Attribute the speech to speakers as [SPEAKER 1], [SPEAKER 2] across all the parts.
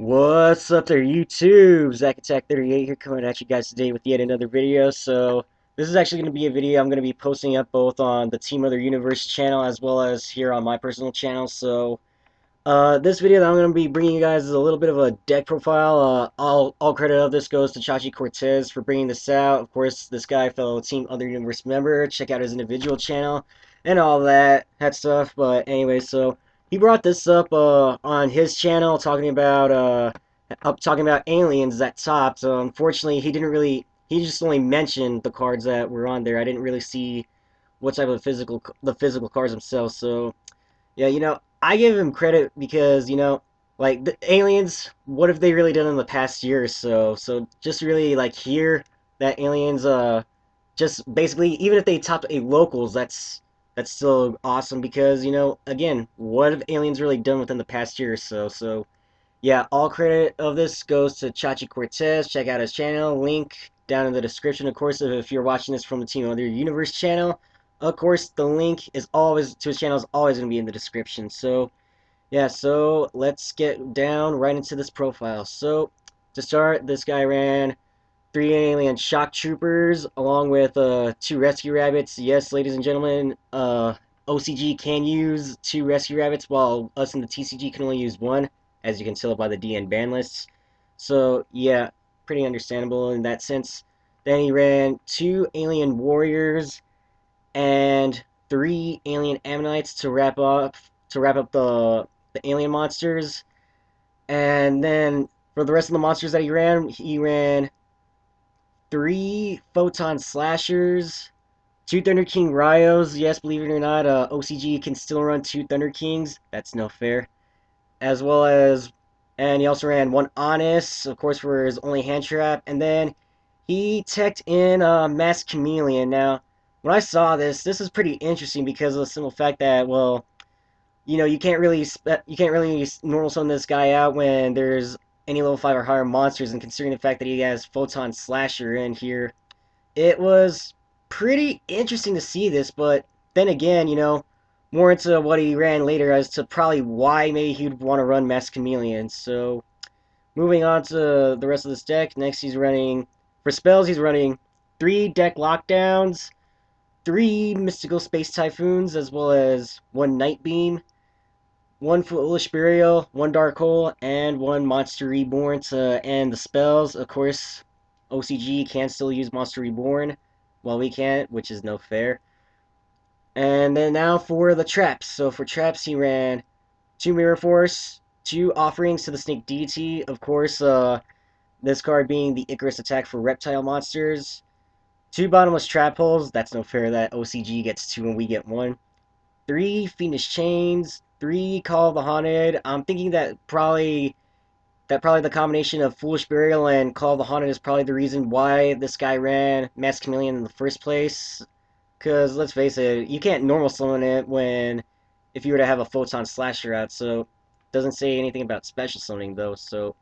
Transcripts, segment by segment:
[SPEAKER 1] What's up there, YouTube? ZakAttak38 here, coming at you guys today with yet another video. So, this is actually going to be a video I'm going to be posting up both on the TeamOtherUniverse channel as well as here on my personal channel. So, this video that I'm going to be bringing you guys is a little bit of a deck profile. All credit of this goes to Chachi Cortez for bringing this out. Of course, this guy, fellow TeamOtherUniverse member. Check out his individual channel and all that stuff. But anyway, so he brought this up on his channel, talking about aliens at top. So unfortunately, he didn't really. He just only mentioned the cards that were on there. I didn't really see what type of the physical cards themselves. So yeah, I give him credit because, like the aliens, what have they really done in the past year or so? So just really like hear that aliens just basically even if they top a locals, that's still awesome because, again, what have aliens really done within the past year or so? So yeah, all credit of this goes to Chachi Cortez. Check out his channel. Link down in the description, of course, if you're watching this from the Team Other Universe channel. Of course, the link is always to his channel is always going to be in the description. So, yeah, so let's get down right into this profile. So, to start, this guy ran 3 alien shock troopers along with 2 rescue rabbits. Yes, ladies and gentlemen, OCG can use 2 rescue rabbits while us in the TCG can only use 1, as you can tell by the DN ban lists. So yeah, pretty understandable in that sense. Then he ran 2 alien warriors and 3 alien ammonites to wrap up the alien monsters. And then for the rest of the monsters that he ran 3 photon slashers, 2 Thunder King Ryos. Yes, believe it or not, OCG can still run 2 Thunder Kings. That's no fair. As well as, and he also ran 1 Honest, of course, for his only hand trap. And then he teched in Mass Chameleon. Now, when I saw this is pretty interesting because of the simple fact that, well, you can't really normal summon this guy out when there's any level 5 or higher monsters, and considering the fact that he has Photon Slasher in here, it was pretty interesting to see this, but then again, more into what he ran later as to probably why maybe he'd want to run Mass Chameleon. So, moving on to the rest of this deck, next for spells, he's running 3 deck lockdowns, 3 mystical space typhoons, as well as 1 night beam, 1 foolish burial, 1 dark hole, and 1 monster reborn to end the spells. Of course, OCG can still use monster reborn, while we can't, which is no fair. And then now for the traps. So for traps, he ran 2 mirror force, 2 offerings to the snake deity. Of course, this card being the Icarus attack for reptile monsters. 2 bottomless trap holes. That's no fair that OCG gets 2 and we get 1. 3 fiendish chains. 3 call of the haunted. I'm thinking that probably the combination of Foolish Burial and Call of the Haunted is probably the reason why this guy ran Mass Chameleon in the first place. Because, let's face it, you can't normal summon it if you were to have a Photon Slasher out, so doesn't say anything about special summoning, though, so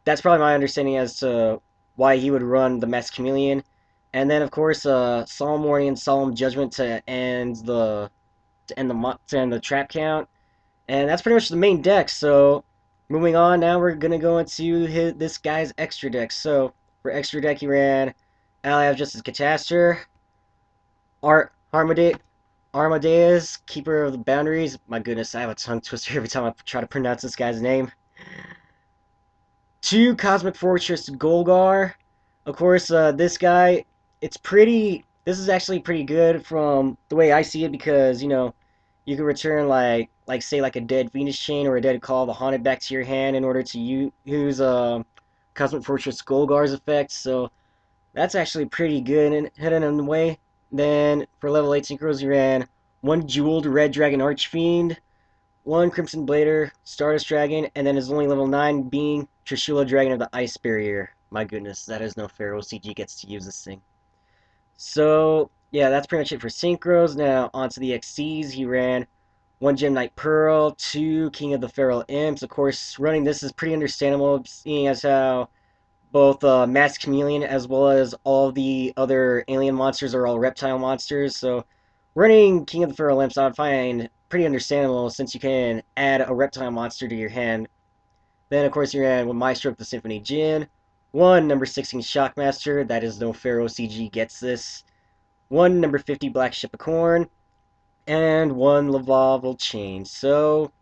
[SPEAKER 1] that's probably my understanding as to why he would run the Mass Chameleon. And then, of course, Solemn Warning and Solemn Judgment to end the trap count. And that's pretty much the main deck, so moving on, now we're going to go into this guy's extra deck. So, for extra deck, he ran Ally of Justice Catastor, Armadeus, Keeper of the Boundaries. My goodness, I have a tongue twister every time I try to pronounce this guy's name. 2 Cosmic Fortress Golgar. Of course, this guy, this is actually pretty good from the way I see it because, you can return say like a dead Venus Chain or a dead Call of the Haunted back to your hand in order to use Cosmic Fortress Golgar's effect. So that's actually pretty good and hidden in the way. Then for level 8 synchros, you ran 1 Jeweled Red Dragon Archfiend, 1 Crimson Blader Stardust Dragon, and then his only level 9 being Trishula Dragon of the Ice Barrier. My goodness, that is no fair. OCG gets to use this thing. So, yeah, that's pretty much it for synchros. Now, onto the XCs. He ran 1 Gem Knight Pearl, 2 King of the Feral Imps. Of course, running this is pretty understandable, seeing as how both Mass Chameleon as well as all the other alien monsters are all reptile monsters. So, running King of the Feral Imps I would find pretty understandable since you can add a reptile monster to your hand Then, of course, you ran with My Stroke the Symphony Jin. One number 16 Shockmaster. That is no fair. OCG gets this. One number 50 Black Ship of Corn. And one Laval Chain. So,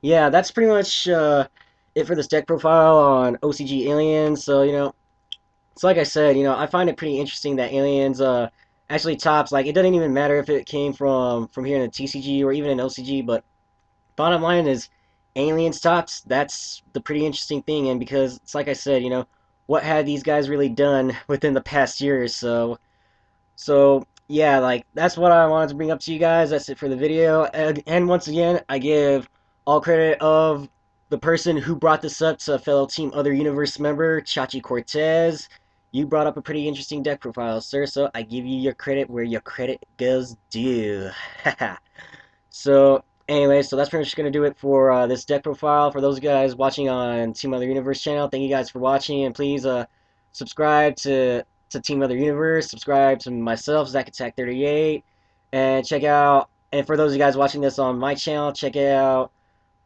[SPEAKER 1] yeah, that's pretty much it for this deck profile on OCG Aliens. So, it's like I said, I find it pretty interesting that Aliens actually tops. Like, it doesn't even matter if it came from here in the TCG or even in OCG, but bottom line is Aliens tops. That's the pretty interesting thing, and because it's like I said, what had these guys really done within the past year or so? So yeah, like that's what I wanted to bring up to you guys. That's it for the video. And once again, I give all credit of the person who brought this up to a fellow Team Other Universe member, Chachi Cortez. You brought up a pretty interesting deck profile, sir. So I give you your credit where your credit goes due. So anyway, so that's pretty much going to do it for this deck profile. For those guys watching on Team Other Universe channel, thank you guys for watching, and please subscribe to Team Other Universe, subscribe to myself, ZakAttak38, and check out, and for those of you guys watching this on my channel, check out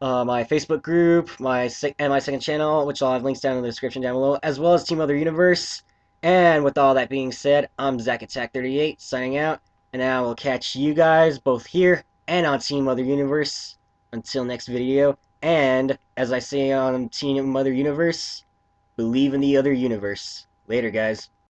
[SPEAKER 1] my Facebook group, and my second channel, which I'll have links down in the description down below, as well as Team Other Universe. And with all that being said, I'm ZakAttak38 signing out, and I will catch you guys both here and on Team Other Universe. Until next video, and as I say on Team Other Universe, believe in the other universe. Later, guys.